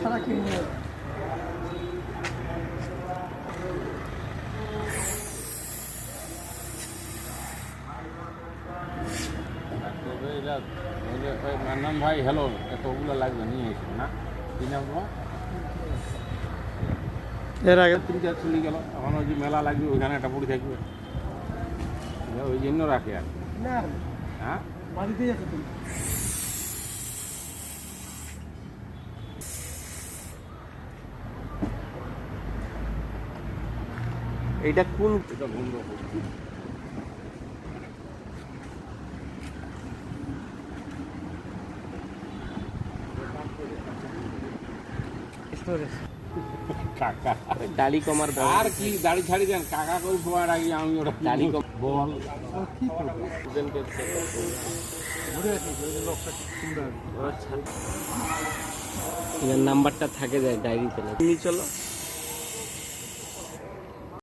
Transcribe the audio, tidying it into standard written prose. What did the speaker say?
ছাড়া কিনে ম্যাডাম ভাই হ্যালো এতগুলো লাগবে নিয়ে এসো না কি নাম তোমার? এর আগে 3-4 চলে গেল এখন ওই যে মেলা লাগবে ওইখানে একটা পড়ে থাকবে ওই জন্য রাখে আর না হ্যাঁ বাড়িতেই আছে তুমি এইটা কোন এটা বন্ধ স্টোরেজ কাকা ডালি কমার আর কি দাড়ি ছাড়ি দেন কাকা কই পোয়ার আগে আমি ওটা ডালি বল কি করবো ঘুরে আসি ওই লোকটা সুন্দর নাম্বারটা থাকে যায় ডায়েরিতে তুমি চলো